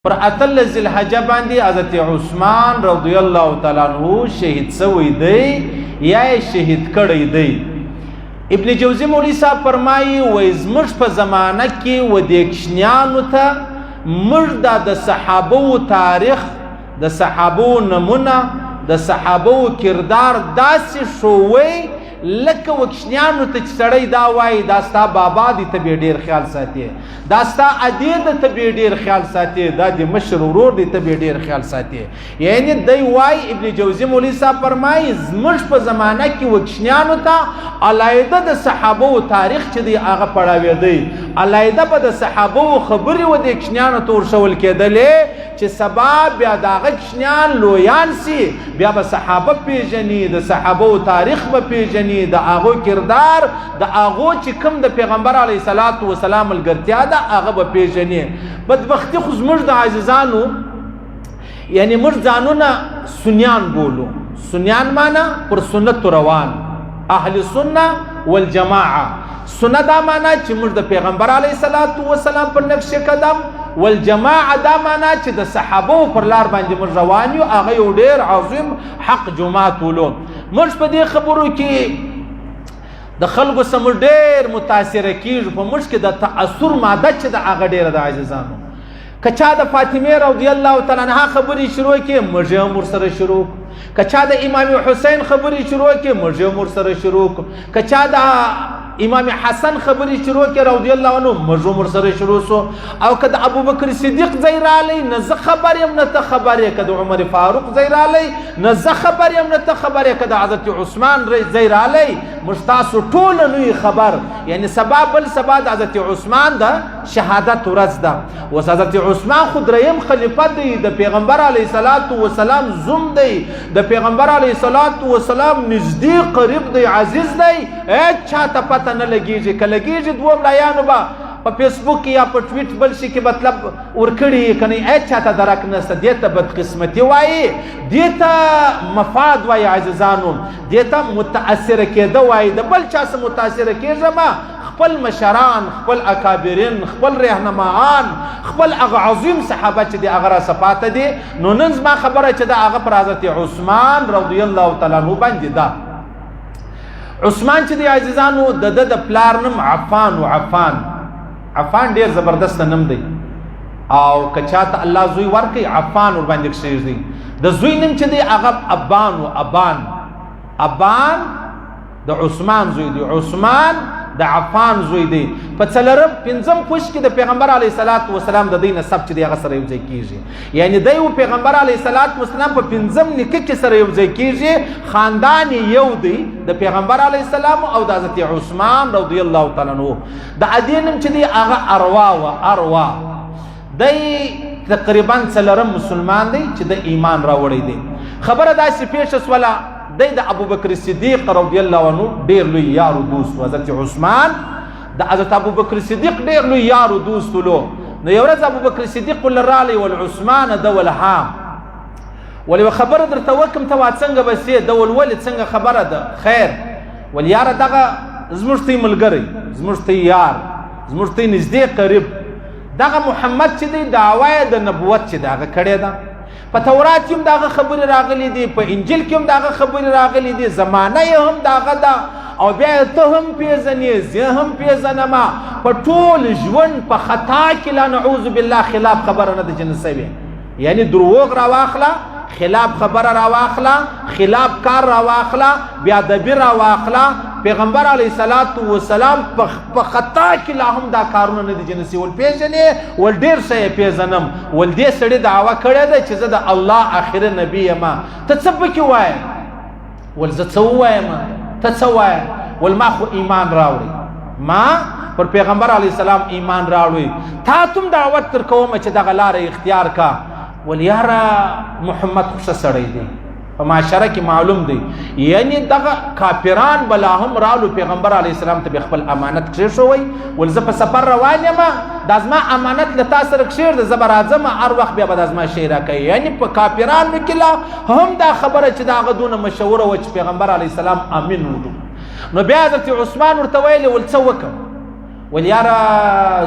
پر اتل ذوالحجه باندې حضرت عثمان رضی الله تعالی عنہ شهید سوی دی یا شهید کړی دی ابن جوزی مولوی صاحب فرمایي وای زموږ په زمانه کې و د کشنیانو ته موږ د صحابو تاریخ د صحابو نمونه د صحابو کردار داسې شوی لکه وکشنیانو ته چې سړی دا وایي دا ستا بابا دی ته به ډېر خیال ساتي دا ستا ادې ده ته به ډېر خیال ساتي دا د مشر ورور دی ته به ډېر خیال ساتي یعنی دی وایي ابن جوزی مولوی صاحب فرمایي زموږ په زمانه کې وکشنیانو ته علاحده د صحابو تاریخ چې دی هغه پړاوی دی علاحده به د صحابو خبرې و د کشنیانو ته ورشول کېدلې چې سبا بیا د هغه کشنیان لویان سي بیا به صحابه پیژني د صحابو تاریخ به پیژني د هغو کردار د هغو چې کوم د پیغمبر علیه الصلاة والسلام ملګرتیا ده هغه به پیژني بدبختي خو زموږ د عاجزانو یعنی موږ ځانونه سنیان بولو سنیان معنا پر سنت روان اهل سنه والجماعه سنه دا معنا چې موږ د پیغمبر علیه الصلاة والسلام پر نقش قدم والجماعه دا معنا چې د صحابو پر لار باندې موږ روان یو هغه یو ډېر عظیم حق جماعت ولو موږ په دې خبرو کې د خلکو سره ډېر متاثره کیږو په موږ کې د تاثر ماده چې د هغه ډېره د عاجزانو کچا د فاطمه رضی الله تعالی عنها خبرې شروع کې موږ هم ورسره شروع کچا د امام حسین خبرې شروع کې موږ هم ورسره شروع کچا د امام حسن خبرې شروع کې رضی الله عنه موږ هم ورسره شروع سو او که د ابوبکر صدیق ځای رالی نه زه خبر یم نه ته خبر یې که د عمر فاروق ځای رالی نه زه خبر یم نه ته خبر یې که د حضرت عثمان ځای رالی موږ تاسو ټوله نوی خبر یعنی سبا بل سبا د حضرت عثمان د شهادت ورځ ده اوس حضرت عثمان خو دریم خلیفه دی د پیغمبر علیه الصلاة والسلام زوم دی د پیغمبر علیه الصلاة والسلام نږدې قریب دی عزیز دی هیڅ چاته پته نه لګیږي که لګیږي دوه ملایانو به په فیسبوک یا په ټویټ بل شي کې مطلب ورکړي که نه هیڅ چاته درک نشته دې ته بدقسمتي وایي دې ته مفاد وایي عزیزانو دې ته متاثره کېده وایي د بل چا څه متاثره کېږم خپل مشران خپل اکابرین خپل رهنماان خپل هغه عظیم صحابه چې د هغه را صفاته دي نو نن زما خبره چې د هغه پر حضرت عثمان رضی الله تعالی عنه باندې ده عثمان چې د عزیزانو د پلار نوم عفان و عفان ډیر زبردست نوم دی او که چاته الله زوی ورکړي عفان ور باندې کښېږدي د زوی نوم چې دی هغه ابان د عثمان زوی دی عثمان د عفان زوی دی په څلورم پنځم پوش کې د پیغمبر علیه الصلاة والسلام د دې نسب چې دی هغه سره یوځای کیږي یعنی دی و پیغمبر علیه الصلاة والسلام په پنځم نکه کې سره یوځای کیږي خاندان یو دی د پیغمبر علیه السلام او د حضرت عثمان رضی الله تعالی عنہ د ادینم چې دی هغه اروا دی تقریبا څلورم مسلمان دی چې د ایمان راوړی دی خبره داسې پیښ شوله دی د ابوبکر صدیق رضی الله عنه ډیر لوی یار او دوست حضرت عثمان د حضرت ابوبکر صدیق ډیر لوی یار او دوست لو نو یو ورځ ابوبکر صدیق ولرالی ول عثمان د ولهام ولې خبره درته وکم ته څنګه بسې د ولول څنګه خبره ده خیر ول یار دغه زموږ ته ملګری زموږ ته یار زموږ ته نږدې قریب دغه محمد چې دی دعوی د نبوت چې دغه کړی ده په تورات کې هم دغه خبرې راغلي دي په انجیل کې هم دغه خبرې راغلي دي زمانه یې هم دغه ده او بیا ته هم پیژنې زه هم پیژنم په ټول ژوند په خطا کې لا نعوذ بالله خلاف خبره نه ده چې نسوي یعنی دروغ راواخله خلاف خبره راواخله خلاف کار راواخله بیا ادبي راواخله پیغمبر علیه الصلاة والسلام په خطا کې لا هم دا کارونه نه دي جنسي ول پیژنې ول ډیر څه پیژنم ول دې سړي دعوه کړې ده چې زه د الله اخر نبی یم ته څه پکې وایې ول زه څه ووایم ته څه وایې ول ما خو ایمان راوړی ما پر پیغمبر علیه السلام ایمان راوړی تا تم دعوت تر کوم چې دغه لاره اختیار کا ول یاره محمد خو څه سړی دی په معاشره کې معلوم دی یعنی دغه کافران بلا هم رالو پیغمبر علیه السلام ته خپل امانت کښېښوی ول زه په سفر روان یم دا زما امانت له تا سره کښېږده زه به راځم هر وخت بیا به دا زما شی راکوي یعنی په کافرانو کې لا هم دا خبره چې د هغه دونه مشهوره وه چې پیغمبر علیه السلام امین وډو نو بیا حضرت عثمان ورته ویلې ول څه وکړم ول یاره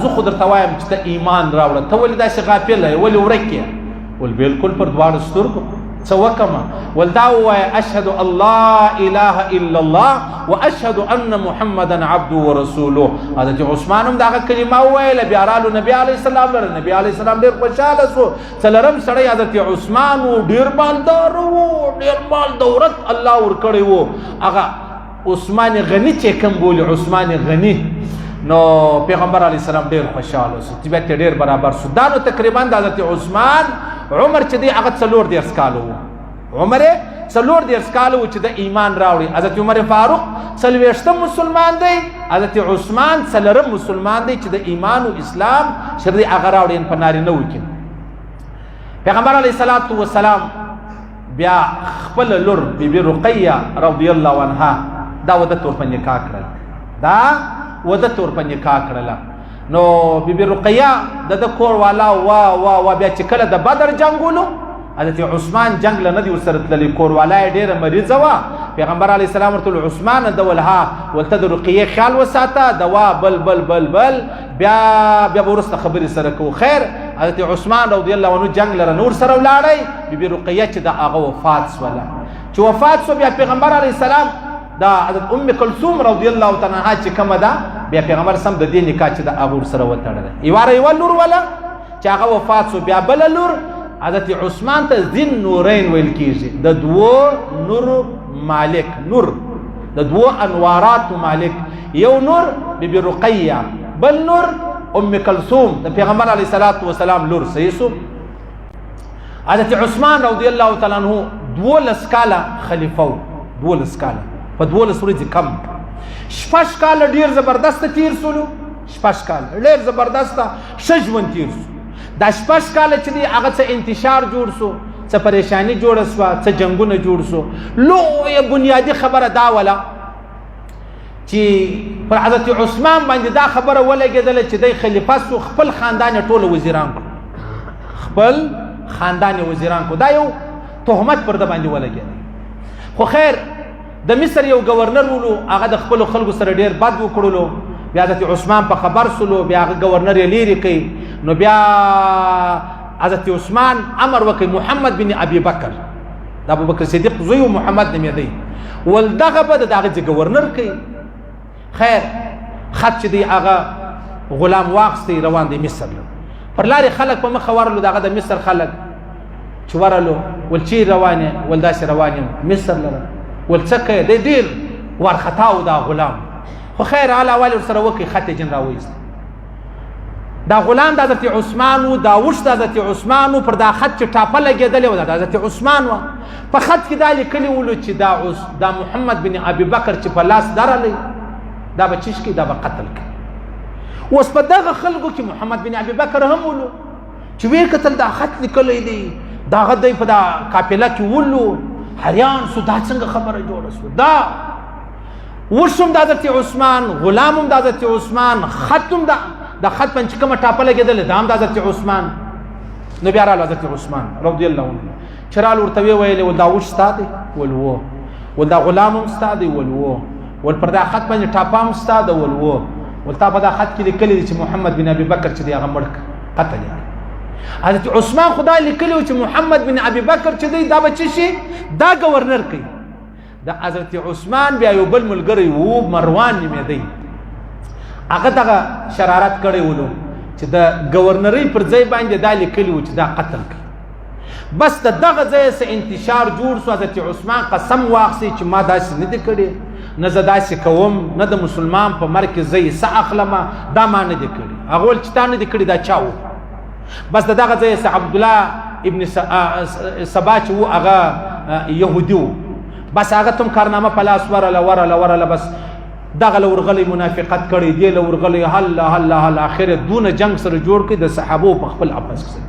زه خو درته وایم چې ته ایمان راوړه، ته ولې داسې غافل یې، ولې ورک یې؟ ول بالکل پر دواړو سترګو. څه وکړمه؟ ول دا ووایه اشهد ان لا اله الا الله واشهد ان محمدا عبده ورسوله. حضرت عثمان هم دغه کلمه وویله، بیا رالو نبي علیه السلام لره. نبي علیه السلام ډېر خوشحاله شو. څلرم سړی حضرت عثمان و، ډېر مالدار و، ډېر مال دولت الله ورکړی و. هغه عثمان غني چې کوم بولي، عثمان غني، نو پیغمبر علیه السلام ډېر خوشحاله شو، طبیعت یې ډېر برابر شو. دا نو تقریبا د حضرت عثمان عمر چې دی هغه 40 کاله و. عمر یې 40 کاله و چې د ایمان راوړي. حضرت عمر فاروق 40 مسلمان دی، حضرت عثمان 4 مسلمان دی چې د ایمان او اسلام شر دی هغه راوړي په نارینه و کې. پیغمبر علیه السلام بیا خپل لور بیبي رقیه رضی الله عنها دا ودته ور په نکاح کړل، دا ودته ور په نکاح کړله. نو بیبي رقیه د کور والا وا بیا چې کله د بدر جنگولو، حضرت عثمان جنگ له ندی ورسره تللی، کور والا یې ډېره مریضه وه. پیغمبر علیه السلام ورته عثمان د ولها ولته د رقیې خیال وساته، دوا بل بل بل بل بیا به وروسته خبرې سره کوو. خیر حضرت عثمان رضی الله عنه جنگ لره نور سره ولاړی. بیبي رقیه چې د هغه وفات شوله، چې وفات شو بیا پیغمبر علیه السلام دا حضرت ام کلثوم رضی الله تعالی عنها چې کومه ده، بیا پیغمبر سم د دې نکاح چې د هغه ورسره وتړله. یوه لور وله چې هغه وفات شو، بیا بله لور حضرت عثمان ته ذی النورین ویل کېږي، د دوو نور مالک، نور د دوو انوارات مالک. یو نور بیبي رقیه، بل نور ام کلثوم د پیغمبر علیه السلام لور. صحیح شو. حضرت عثمان رضی الله تعالی عنہ 12 کاله خلیفه و، 12 کاله په 12 ورځې کم. 6 کاله ډېر زبردسته تیر سولو، 6 کاله ډېر زبردسته ښه ژوند تیر سو. دا 6 کاله چې دی هغه څه انتشار جوړ سو، څه پریشانی جوړه سوه، څه جنګونه جوړ سو. لویه بنیادي خبره دا وله چې پر حضرت عثمان باندې دا خبره ولګېدله چې دی خلیفه سو، خپل خاندان یې ټوله وزیران کړو، خپل خاندان یې وزیران کړو. دا یو تهمت پر ده باندې ولګېده. خو خیر د مصر یو گورنر ولو، هغه د خپلو خلکو سره ډېر بد وکړلو. بیا حضرت عثمان په خبر سولو، بیا هغه گورنر یې لیرې کړي. نو بیا حضرت عثمان امر وکړي محمد بن ابي بکر، د ابوبکر صدیق زوی و، محمد نومېدی، ول دغه به د هغه ځای گورنر کوي. خیر خط چې دی هغه غلام واخیستی، روان دی مصر له. پر لارې خلک په مخه ورلو، دغه د مصر خلک چې ورلو، ول چیرې روان یې؟ ول داسې روان یم مصر لره. ول څه کوې؟ دی ډېر وارخطا و دا غلام. خو خیر اعلی اول ورسره وکړي، خط یې جن راوایست. دا غلام د حضرت عثمان و، دا وش د حضرت عثمان و، پر دا خط چې ټاپه لګېدلې وه د حضرت عثمان وه. په خط کې دا لیکلي ولو چې دا محمد بن ابي بکر چې په لاس درلی، دا به چیش کړي، دا به قتل کړي. اوس په دغه خلکو کې محمد بن ابي بکر هم ولو چې ویې کتل دا خط لیکلی دی، دا هغه دی په دا قافله کې ولو، حیران سو دا څنګه خبره جوړه سوه. دا وشم د حضرت عثمان، غلام هم د حضرت عثمان، خط هم د خط باندې کومه ټاپه لګېدلې دا هم د حضرت عثمان. نو بیا راغله حضرت عثمان رضی الله عنه، چې راله ورته ویې ویلې ول دا وش ستا دی؟ ول و. ول دا غلام هم ستا دی؟ ول و. ول پر دا خط باندې ټاپه هم ستا ده؟ ول و. ول تا په دا خط کې لیکلي دي چې محمد بن ابي بکر چې دی هغه مړ قتل یې. حضرت عثمان خدای لیکلی و چې محمد بن ابي بکر چې دی دا به څه شي؟ دا گورنر کوي. د حضرت عثمان بیا یو بل ملګری و، مروان نومېدی، هغه دغه شرارت کړی ولو چې د گورنرۍ پر ځای باندې دا لیکلی و چې دا قتل کوي. بس د دغه ځای څه انتشار جوړ سو. حضرت عثمان قسم واخیستی چې ما داسې نه دي کړي، نه زه داسې کوم، نه د مسلمان په مرګ کې زه یې څه اخلمه، دا ما نه دي کړي. هغه ویل چې تا نه دي کړي، دا چا و؟ بس د دغه ځای څه عبدالله ابن سبا چې و هغه یهودي و، بس هغه تم کارنامه په لاس ورله بس دغه له ورغلی منافقت کړی، دی له ورغلی هله اخر دونه جنگ سره جوړ کړي د صحابو په خپل اپس کې.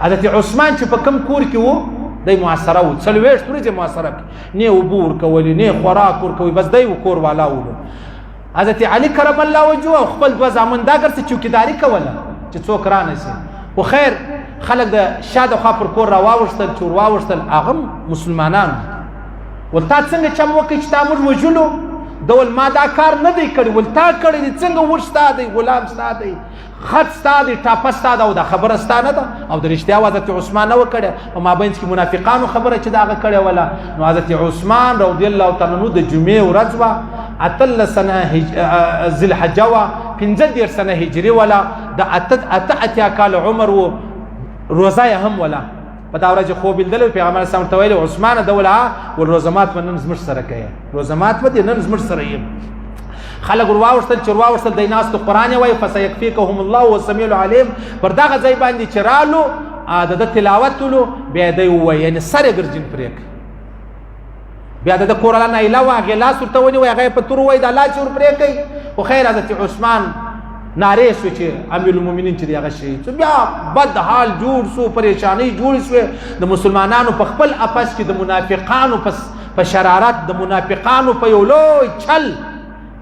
حضرت عثمان چې په کم کور کې و دی محاصره و، 40 ورځې محاصره کړي، نه اوبه ورکولې نه خوراک ورکوي، بس دی و کور والا و. حضرت علي کرم الله وجهه خپل 2 زامن دا ګرځي چوکیداری کوله چې څوک را نه شي. خو خیر خلک د شاده خوا پر کور را واوښتل، چې ور واوښتل هغه مسلمانان. ول تا څنګه چم وکړې چې تا موږ وژلو؟ دول ما دا کار نه دی کړی ول تا کړی دی څنګه ور ستا دی غلام ستا دی خط ستا دی ټاپه ستا ده او دا خبره ستا نه ده او د رښتیا حضرت عثمان نه وکړه په مابینځ کې منافقانو خبره چې دا هغه کړې وله نو حضرت عثمان رضی الله تعالی عنه د جمعې ورځ وه 18 سنه ذوالحجه وه 15 سنه هجري وله د اته کال عمر و روزه یې هم وله په دا ورځ خوب لیدلی پیغمبر اسلام ته ویلي عثمانه دولها ول روزه مات به نن زموږ سره کوې روزه مات به دې نن زموږ سره یم خلک ور واوښتل چې ور واوښتل دی ناستو قرآن یې وایي فسیکفیکهم الله والسمیع العلیم پر دغه ځای باندې چې رالو د ده تلاوت ولو بیا یې دی ووایي یعنې سر یې ګرجین پرې کړ بیا د ده کور والا نایله وه هغې لاس ورته ونیوی هغه یې په تور ووایي دا لاس یې ور پرې کوي خو خیر حضرت عثمان نارې شو چې امیر المؤمنین چې دی هغه شهید شو بیا بد حال جوړ شو پریشانۍ جوړې شوې د مسلمانانو په خپل اپس کې د منافقانو په شرارت د منافقانو په یو لوی چل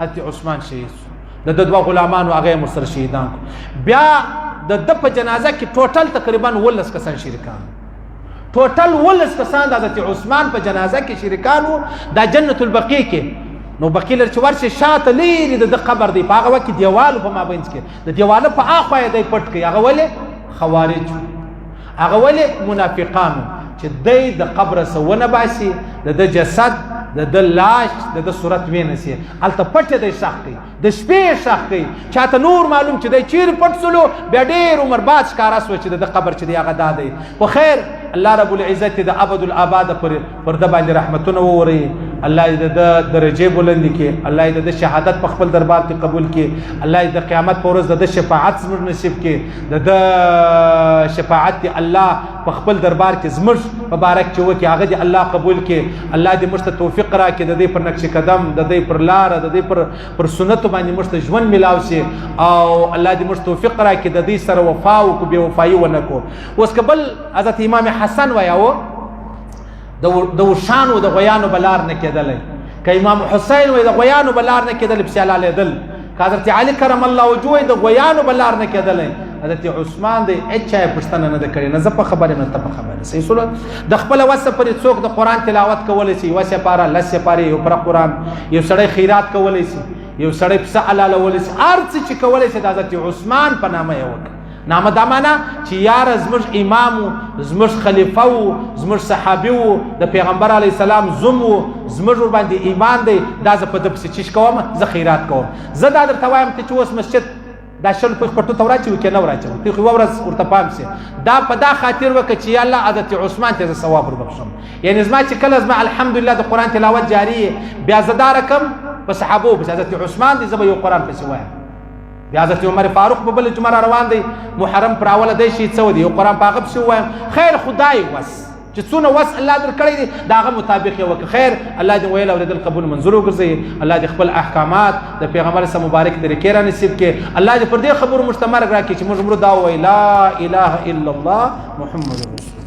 حضرت عثمان شهید شو د ده دوه غلامانو هغه یې ورسره شهیدان کړو بیا د ده په جنازه کې ټوټل تقریبا 19 کسان شریکان ټوټل 19 کسان د حضرت عثمان په جنازه کې شریکان وو دا جنت البقیع کې نو بقیع لر چې ورشي شاته لیرې د ده قبر دی په هغه وخت کې دیوالو په مابینځ کې د دیواله په اخوا یې دی پټ کړي هغه ولې خوارج هغه ولې منافقانو چې دی د قبره څه ونه باسي د ده جسد د ده لاش د ده صورت وینسي هلته پټ دی ښخ کوي د شپې ښخ کوي چاته نور معلوم چې دی چیرې پټ سلو بیا ډېر عمر بعد ښکاره سوه چې د ده قبر چې دی هغه دا دی خو خیر الله رب العزت د ابد الاباد پر ده باندې رحمتونه ووري الله یې د ده درجې بلندې کړي الله یې د ده شهادت په خپل دربار کې قبول کړي الله یې د قیامت په ورځ د ده شفاعت زموږ نصیب کړي د ده شفاعت دی الله په خپل دربار کې زموږ په باره کې وکړي هغه دې الله قبول کړي الله دې موږ ته توفیق راکړي د دې پر نقش قدم د دې پر لاره د دې پر سنتو باندې موږ ته ژوند میلاو شي او الله دې موږ توفیق راکړي د دې سره وفا وکړو بې وفایي ونه کړو اوس که بل حضرت امام حسن وایاوه د وشانو د غویانو بلار نه کېدلی که امام حسین وایي د غویانو بلار نه کېدلی پسې حلالېدل که حضرت علي کرم الله وجهه وایي د غویانو بلار نه کېدلی حضرت عثمان دی هېچ چا یې پوښتنه نه ده کړې نه زه په خبر یم نه ته په خبر صحیح صورت د خپله وسه پورې څوک د قرآن تلاوت کولی شي یوه سپاره 10 سپارې یو پوره قرآن یو سړی خیرات کولی شي یو سړی پسه حلالولی شي هر څه چې کولی شي د حضرت عثمان په نامه یې وکړه نامه دا معنا چې یاره زموږ امام و زموږ خلیفه و زموږ صحابي و د پیغمبر علیه السلام زوم و زموږ ورباندې ایمان دی دا زه په ده پسې چیش کوم زه خیرات کوم زه دا درته وایم ته چې اوس مسجد دا شل پښتو ته وراچوي که نه وراچوي ته خو یوه ورځ ورته پام سي دا په دا خاطر وکړه چې یا الله حضرت عثمان ته زه ثواب وربخښم یعنې زما چې کله زما الحمدلله د قرآن تلاوت جاري بیا زه دا رقم په صحابو پسې حضرت عثمان دی زه به یو قرآن پسې وایم بیا حضرت عمر فاروق په بله جمعه را روان دی محرم پر اوله دی شهید شوی دی یو قرآن په هغه پسې ووایم خیر خدای وس چې څونه وس الله در کړی دی د هغه مطابق یې وکړه خیر الله دې ویل اورېدل قبول منظور وګرځوي الله دې خپل احکامات د پیغمبر سره مبارک طریقې را نصیب کړي الله دې پر دې خبرو موږ ته مرګ راکړي چې موږ مړو دا ووایو لا اله الا الله محمد رسول